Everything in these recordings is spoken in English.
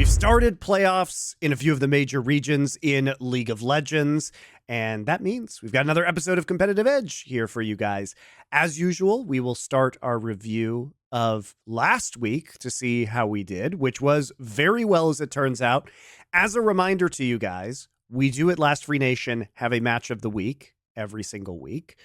We've started playoffs in a few of the major regions in League of Legends, and that means we've got another episode of Competitive Edge here for you guys. As usual, we will start our review of last week to see how we did, which was very well as it turns out. As a reminder to you guys, we do at Last Free Nation have a match of the week every single week.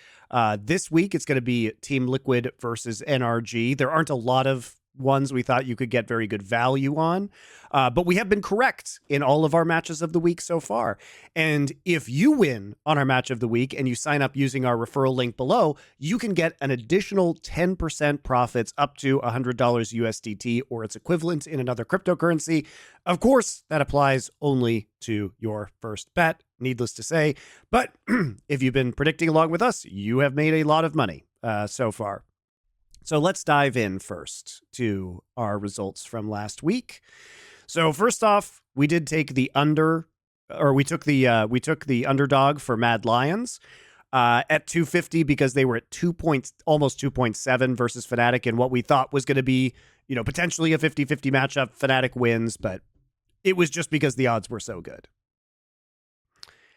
This week, it's going to be Team Liquid versus NRG. There aren't a lot of ones we thought you could get very good value on. But we have been correct in all of our matches of the week so far. And if you win on our match of the week and you sign up using our referral link below, you can get an additional 10% profits up to $100 USDT or its equivalent in another cryptocurrency. Of course, that applies only to your first bet, needless to say. But if you've been predicting along with us, you have made a lot of money so far. So let's dive in first to our results from last week. So first off, we did take the we took the underdog for Mad Lions at 250 because they were at almost 2.7 versus Fnatic in what we thought was going to be, potentially a 50-50 matchup. Fnatic wins, but it was just because the odds were so good.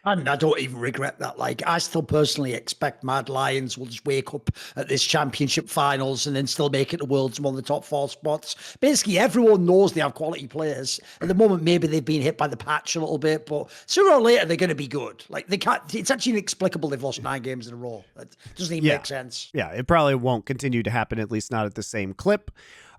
And I don't even regret that. I still personally expect Mad Lions will just wake up at this championship finals and then still make it to Worlds and one of the top 4 spots. Basically, everyone knows they have quality players. At the moment, maybe they've been hit by the patch a little bit, but sooner or later, they're going to be good. They can't. It's actually inexplicable they've lost 9 games in a row. It doesn't even make sense. Yeah, it probably won't continue to happen, at least not at the same clip.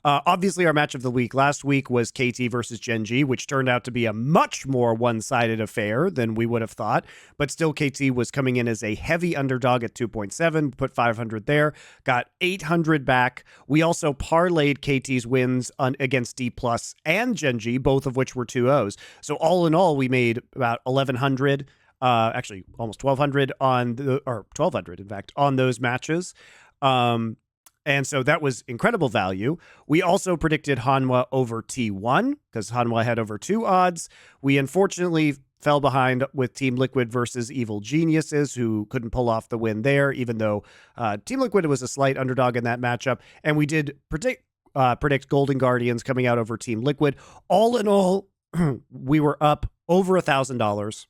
Obviously, our match of the week last week was KT versus Gen G, which turned out to be a much more one-sided affair than we would have thought. But still, KT was coming in as a heavy underdog at 2.7, put 500 there, got 800 back. We also parlayed KT's wins against D+ and Gen G, both of which were 2-0s. So all in all, we made about 1,100, actually almost 1,200 or 1,200, in fact, on those matches. And so that was incredible value. We also predicted Hanwha over T1 because Hanwha had over 2 odds. We unfortunately fell behind with Team Liquid versus Evil Geniuses, who couldn't pull off the win there, even though Team Liquid was a slight underdog in that matchup. And we did predict Golden Guardians coming out over Team Liquid. All in all, we were up over $1,000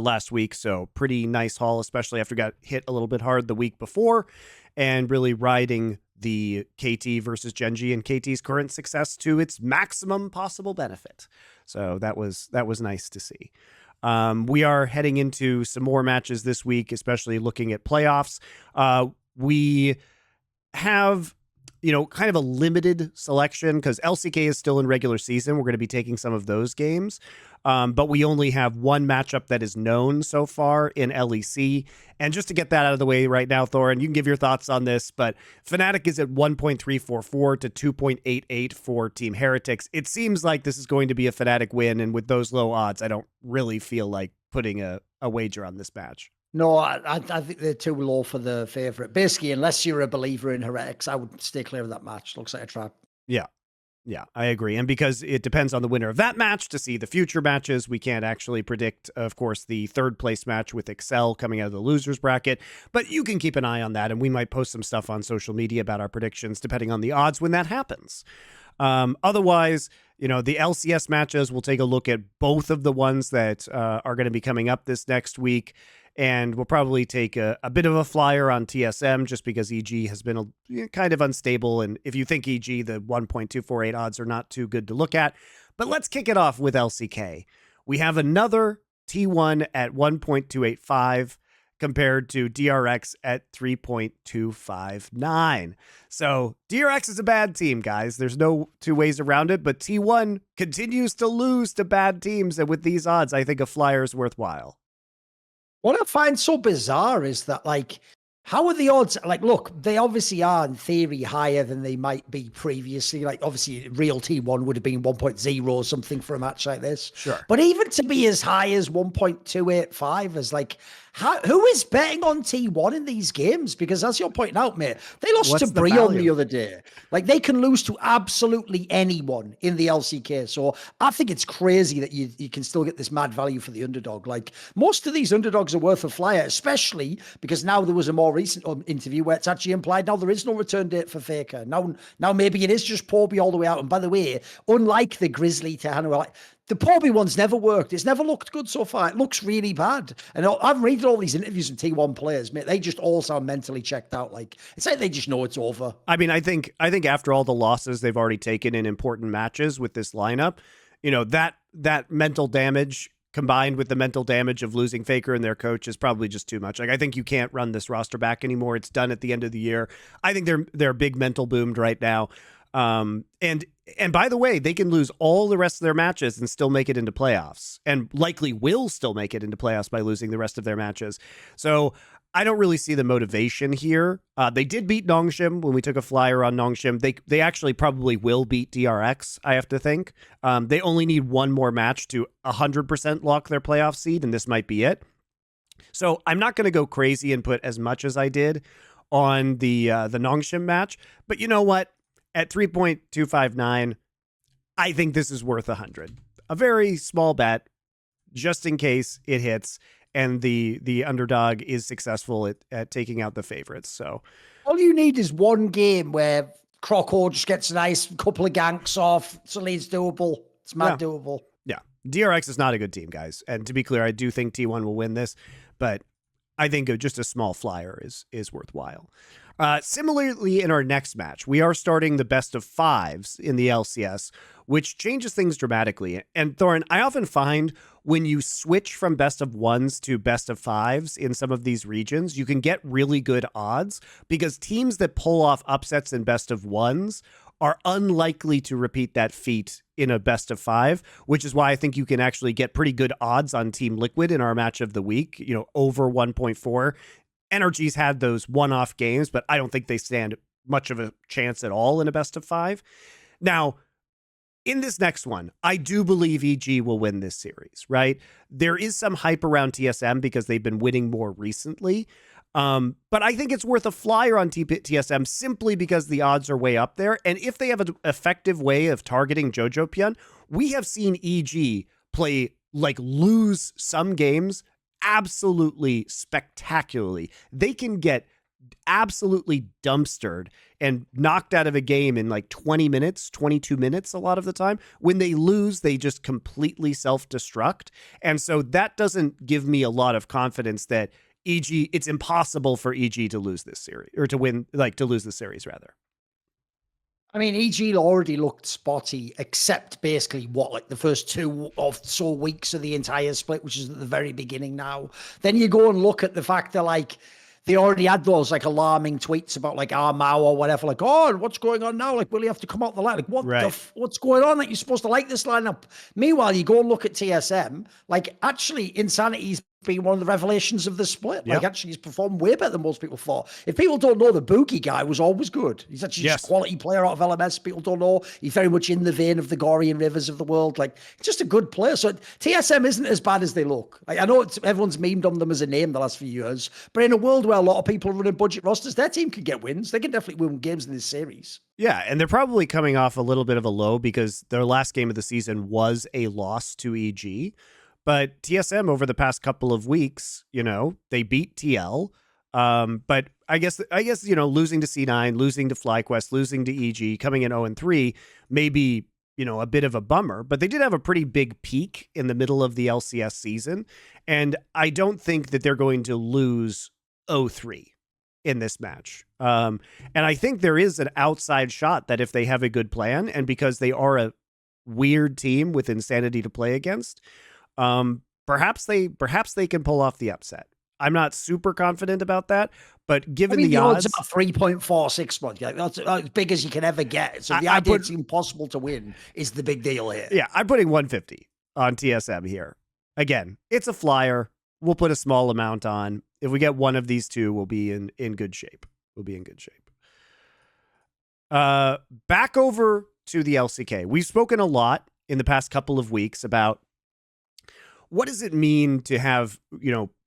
last week. So pretty nice haul, especially after we got hit a little bit hard the week before. And really riding the KT versus Gen G and KT's current success to its maximum possible benefit. So that was nice to see. We are heading into some more matches this week, especially looking at playoffs. We have kind of a limited selection because LCK is still in regular season. We're going to be taking some of those games. But we only have one matchup that is known so far in LEC. And just to get that out of the way right now, Thor, and you can give your thoughts on this, but Fnatic is at 1.344 to 2.88 for Team Heretics. It seems like this is going to be a Fnatic win. And with those low odds, I don't really feel like putting a wager on this match. No, I think they're too low for the favorite. Basically, unless you're a believer in Heretics, I would stay clear of that match. Looks like a trap. Yeah, I agree. And because it depends on the winner of that match to see the future matches, we can't actually predict, of course, the third place match with Excel coming out of the losers bracket. But you can keep an eye on that, and we might post some stuff on social media about our predictions depending on the odds when that happens. Otherwise, the LCS matches, we'll take a look at both of the ones that are going to be coming up this next week. And we'll probably take a bit of a flyer on TSM just because EG has been kind of unstable. And if you think EG, the 1.248 odds are not too good to look at. But let's kick it off with LCK. We have another T1 at 1.285 compared to DRX at 3.259. So DRX is a bad team, guys. There's no two ways around it. But T1 continues to lose to bad teams. And with these odds, I think a flyer is worthwhile. What I find so bizarre is that, how are the odds? Look, they obviously are in theory higher than they might be previously. Obviously, real T1 would have been 1.0 or something for a match like this. Sure. But even to be as high as 1.285 is Who is betting on T1 in these games? Because as you're pointing out, mate, they lost What's to the BRION value? the other day. Like, they can lose to absolutely anyone in the LCK. So I think it's crazy that you can still get this mad value for the underdog. Like, most of these underdogs are worth a flyer, especially because now there was a more recent interview where it's actually implied now there is no return date for Faker. Now maybe it is just Porby all the way out. And by the way, unlike the Grizzly Tehana, the Porby one's never worked. It's never looked good so far. It looks really bad. And I've read all these interviews from T1 players, mate. They just all sound mentally checked out. Like, it's like they just know it's over. I mean, I think after all the losses they've already taken in important matches with this lineup, you know, that mental damage combined with the mental damage of losing Faker and their coach is probably just too much. Like, I think you can't run this roster back anymore. It's done at the end of the year. I think they're big mental boomed right now. And by the way, they can lose all the rest of their matches and still make it into playoffs, and likely will still make it into playoffs by losing the rest of their matches. So I don't really see the motivation here. They did beat Nongshim when we took a flyer on Nongshim. They actually probably will beat DRX, I have to think. They only need one more match to 100% lock their playoff seed, and this might be it. So I'm not going to go crazy and put as much as I did on the Nongshim match. But you know what? At 3.259, I think this is worth 100. A very small bet, just in case it hits and the underdog is successful at taking out the favorites. So all you need is one game where Croco just gets a nice couple of ganks off. Suddenly it's doable. It's mad doable. Yeah. DRX is not a good team, guys. And to be clear, I do think T1 will win this, but I think just a small flyer is worthwhile. Similarly, in our next match, we are starting the best of fives in the LCS, which changes things dramatically. And Thorin, I often find when you switch from best of ones to best of fives in some of these regions, you can get really good odds because teams that pull off upsets in best of ones are unlikely to repeat that feat in a best of five, which is why I think you can actually get pretty good odds on Team Liquid in our match of the week, you know, over 1.4. NRG's had those one-off games, but I don't think they stand much of a chance at all in a best of five. Now, in this next one, I do believe EG will win this series, right? There is some hype around TSM because they've been winning more recently. But I think it's worth a flyer on TSM simply because the odds are way up there. And if they have an effective way of targeting Jojopion, we have seen EG play, like, lose some games absolutely spectacularly. They can get absolutely dumpstered and knocked out of a game in like 20 minutes, 22 minutes a lot of the time. When they lose, they just completely self-destruct. And so that doesn't give me a lot of confidence that EG, it's impossible for EG to lose this series, or to win, like to lose the series rather. I mean, EG already looked spotty, except basically like the first 2 or so weeks of the entire split, which is at the very beginning now. Then you go and look at the fact that, like, they already had those, like, alarming tweets about, like, Armao or whatever, like, oh, what's going on now? Like, will you have to come out the line? Like, what's going on? Like, you're supposed to like this lineup. Meanwhile, you go and look at TSM, like, actually, Insanity's been one of the revelations of the split. Like, actually, he's performed way better than most people thought. If people don't know, the Boogie guy was always good. He's actually just a quality player out of LMS. People don't know. He's very much in the vein of the Gorian Rivers of the world. Like, just a good player. So TSM isn't as bad as they look. Like, I know everyone's memed on them as a name the last few years, but in a world where a lot of people are running budget rosters, their team could get wins. They can definitely win games in this series. Yeah, and they're probably coming off a little bit of a low because their last game of the season was a loss to EG. But TSM over the past couple of weeks, you know, they beat TL. But I guess, you know, losing to C9, losing to FlyQuest, losing to EG, coming in 0-3, maybe, you know, a bit of a bummer. But they did have a pretty big peak in the middle of the LCS season. And I don't think that they're going to lose 0-3 in this match. And I think there is an outside shot that if they have a good plan, and because they are a weird team with Insanity to play against, perhaps they can pull off the upset. I'm not super confident about that, but given the odds, about 3.46 months, like, that's as big as you can ever get. So the idea it's impossible to win is the big deal here. Yeah, I'm putting 150 on TSM here. Again, it's a flyer. We'll put a small amount on. If we get one of these two, we'll be in good shape. We'll be in good shape. Back over to the LCK. We've spoken a lot in the past couple of weeks about what does it mean to have,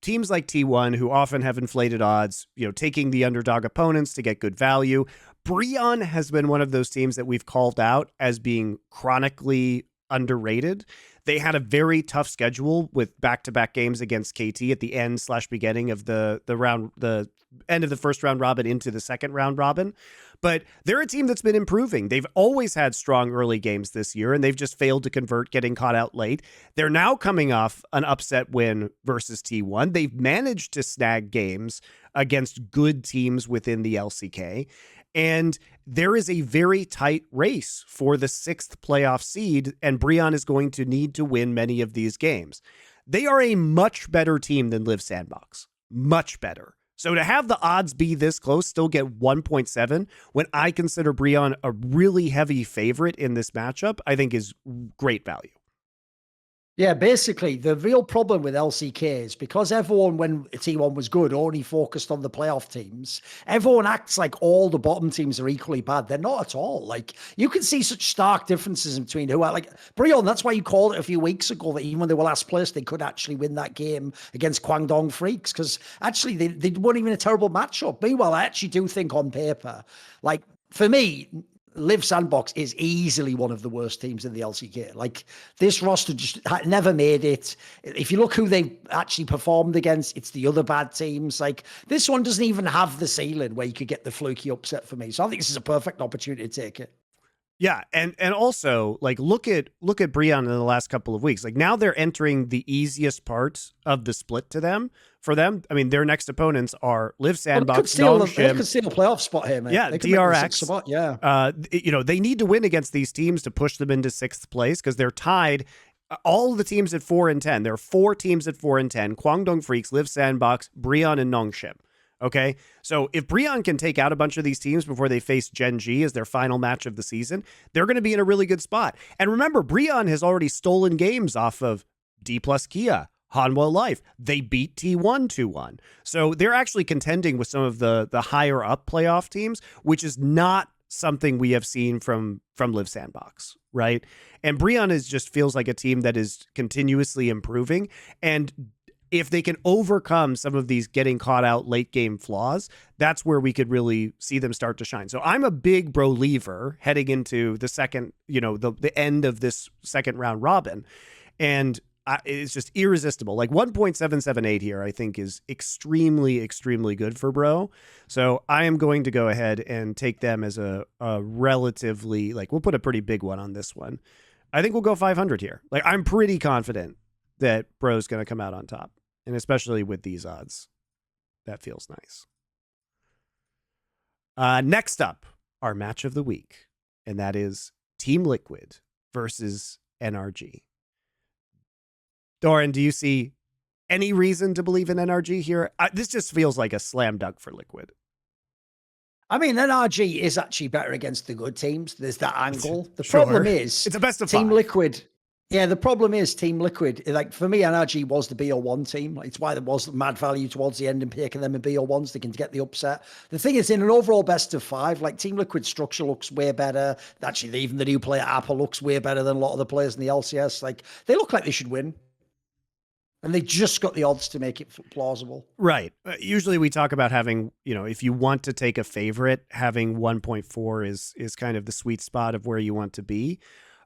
teams like T1 who often have inflated odds, taking the underdog opponents to get good value? BRION has been one of those teams that we've called out as being chronically underrated. They had a very tough schedule with back-to-back games against KT at the end/beginning of the end of the first round robin into the second round robin. But they're a team that's been improving. They've always had strong early games this year, and they've just failed to convert, getting caught out late. They're now coming off an upset win versus T1. They've managed to snag games against good teams within the LCK. And there is a very tight race for the 6th playoff seed, and BRION is going to need to win many of these games. They are a much better team than Liiv Sandbox. Much better. So to have the odds be this close, still get 1.7, when I consider BRION a really heavy favorite in this matchup, I think is great value. Yeah, basically, the real problem with LCK is because everyone, when T1 was good, only focused on the playoff teams, everyone acts like all the bottom teams are equally bad. They're not at all. Like, you can see such stark differences between who are, like, BRION, that's why you called it a few weeks ago that even when they were last place, they could actually win that game against Kwangdong Freaks, because actually they weren't even a terrible matchup. Meanwhile, I actually do think on paper, like, for me, Liiv Sandbox is easily one of the worst teams in the LCK. Like, this roster just never made it. If you look who they actually performed against, it's the other bad teams. Like, this one doesn't even have the ceiling where you could get the fluky upset for me. So I think this is a perfect opportunity to take it. Yeah, and also, like, look at BRION in the last couple of weeks. Like, now they're entering the easiest part of the split for them. I mean, their next opponents are Liiv Sandbox, Nongshim. They could steal a playoff spot here, man. Yeah, DRX. Spot, yeah. They need to win against these teams to push them into 6th place because they're tied. All the teams at 4-10. There are 4 teams at 4-10. Kwangdong Freaks, Liiv Sandbox, BRION, and Nongshim. Okay, so if BRION can take out a bunch of these teams before they face Gen G as their final match of the season, they're going to be in a really good spot. And remember, BRION has already stolen games off of D+ Kia, Hanwha Life. They beat T1 2-1. So they're actually contending with some of the higher up playoff teams, which is not something we have seen from Liiv Sandbox, right? And BRION just feels like a team that is continuously improving, and if they can overcome some of these getting caught out late game flaws, that's where we could really see them start to shine. So I'm a big bro lever heading into the second, the end of this second round robin. And it's just irresistible. Like 1.778 here, I think is extremely, extremely good for bro. So I am going to go ahead and take them as a relatively, like, we'll put a pretty big one on this one. I think we'll go 500 here. Like, I'm pretty confident that bro's going to come out on top. And especially with these odds, that feels nice. Next up, our match of the week, and that is Team Liquid versus NRG. Doran, do you see any reason to believe in NRG here? This just feels like a slam dunk for Liquid. I mean, NRG is actually better against the good teams. There's that angle. The problem is, it's a best of Team 5. Liquid. Yeah, the problem is Team Liquid. Like, for me, NRG was the BO1 team. It's why there was mad value towards the end and picking them in BO1s. They can get the upset. The thing is, in an overall best of 5, like, Team Liquid structure looks way better. Actually, even the new player Apple looks way better than a lot of the players in the LCS. Like, they look like they should win. And they just got the odds to make it plausible. Right. Usually we talk about having, if you want to take a favorite, having 1.4 is kind of the sweet spot of where you want to be.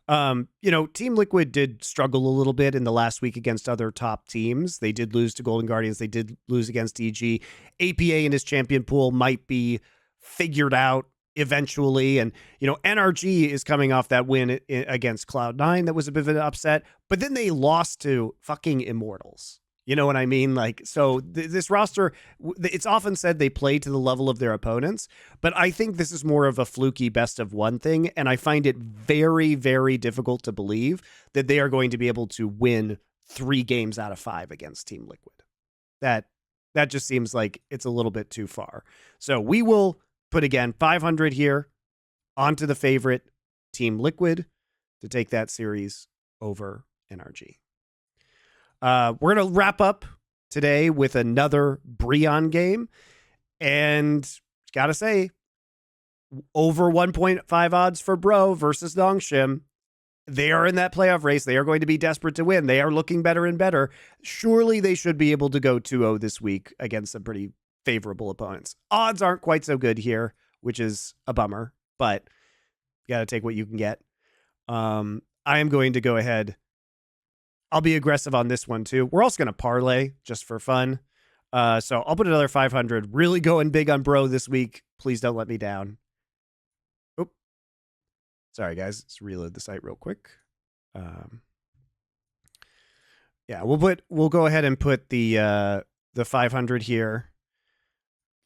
Team Liquid did struggle a little bit in the last week against other top teams. They did lose to Golden Guardians. They did lose against EG. APA in his champion pool might be figured out eventually. And, NRG is coming off that win against Cloud9. That was a bit of an upset, but then they lost to fucking Immortals. You know what I mean? Like, so this roster, it's often said they play to the level of their opponents, but I think this is more of a fluky best of 1 thing. And I find it very, very difficult to believe that they are going to be able to win 3 games out of 5 against Team Liquid. That just seems like it's a little bit too far. So we will put, again, 500 here onto the favorite Team Liquid to take that series over NRG. We're going to wrap up today with another BRION game. And got to say, over 1.5 odds for bro versus Nongshim. they are in that playoff race. They are going to be desperate to win. They are looking better and better. Surely they should be able to go 2-0 this week against some pretty favorable opponents. Odds aren't quite so good here, which is a bummer, but you got to take what you can get. I am going to go ahead. I'll be aggressive on this one too. We're also going to parlay just for fun. So I'll put another 500. Really going big on bro this week. Please don't let me down. Oop. Sorry, guys. Let's reload the site real quick. Yeah, we'll go ahead and put the 500 here.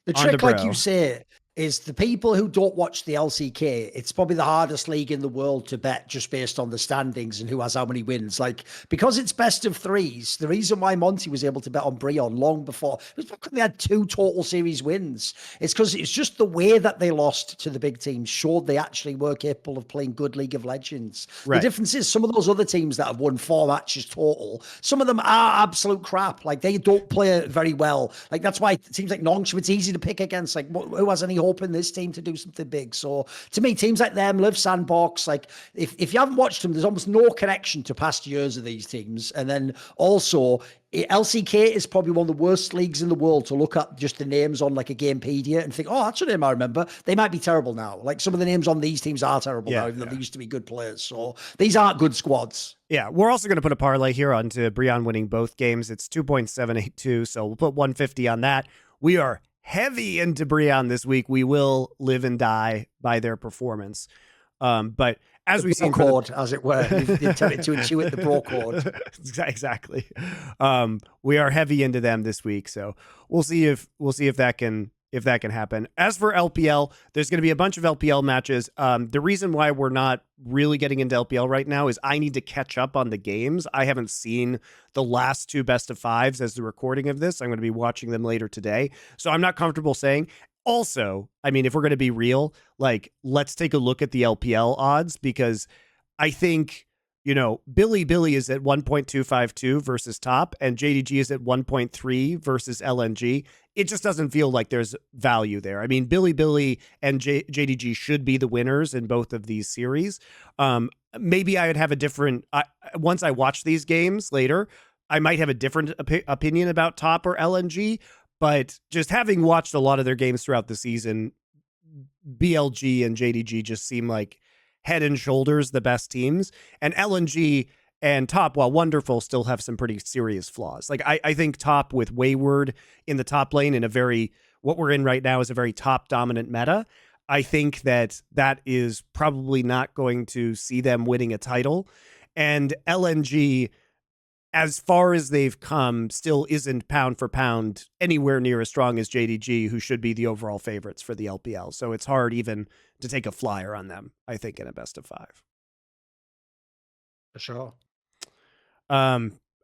The trick, like you say, is the people who don't watch the LCK, it's probably the hardest league in the world to bet just based on the standings and who has how many wins. Like, because it's best of threes, the reason why Monty was able to bet on BRION long before, it was because they had 2 total series wins. It's because it's just the way that they lost to the big teams showed they actually were capable of playing good League of Legends. Right. The difference is some of those other teams that have won 4 matches total, some of them are absolute crap. Like, they don't play very well. Like, that's why it seems like Nongshim, it's easy to pick against. Like, who has any hope in this team to do something big? So to me, teams like them, Liiv Sandbox, like if you haven't watched them, there's almost no connection to past years of these teams. And then also LCK is probably one of the worst leagues in the world to look at just the names on like a Gamepedia and think, oh, that's a name I remember. They might be terrible now. Like some of the names on these teams are terrible now, even though they used to be good players. So these aren't good squads. Yeah, we're also going to put a parlay here onto BRION winning both games. It's 2.782, so we'll put 150 on that. We are heavy into BRION this week. We will live and die by their performance. But as we've seen, as it were, you've tempted to intuit the bro code. Exactly. We are heavy into them this week, so we'll see if that can happen. As for LPL, there's going to be a bunch of LPL matches. The reason why we're not really getting into LPL right now is I need to catch up on the games. I haven't seen the last 2 best of 5s as the recording of this. I'm going to be watching them later today. So I'm not comfortable saying. Also, I mean, if we're going to be real, like, let's take a look at the LPL odds, because I think, you know, Billy is at 1.252 versus top, and JDG is at 1.3 versus LNG. It just doesn't feel like there's value there. I mean, Billy and JDG should be the winners in both of these series. Maybe I would have a different, once I watch these games later, I might have a different opinion about top or LNG, but just having watched a lot of their games throughout the season, BLG and JDG just seem like head and shoulders the best teams, and LNG and top, while wonderful, still have some pretty serious flaws. Like I think top with Wayward in the top lane in a very, what we're in right now is a very top dominant meta. I think that is probably not going to see them winning a title, and LNG, as far as they've come, still isn't pound for pound anywhere near as strong as JDG, who should be the overall favorites for the LPL. So it's hard even to take a flyer on them, I think, in a best of 5. For sure.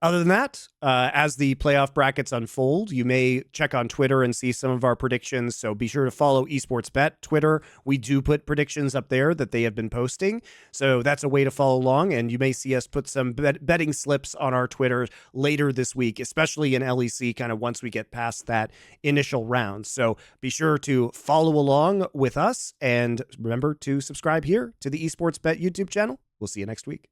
Other than that, as the playoff brackets unfold, you may check on Twitter and see some of our predictions. So be sure to follow Esportsbet Twitter. We do put predictions up there that they have been posting. So that's a way to follow along. And you may see us put some betting slips on our Twitter later this week, especially in LEC, kind of once we get past that initial round. So be sure to follow along with us. And remember to subscribe here to the Esportsbet YouTube channel. We'll see you next week.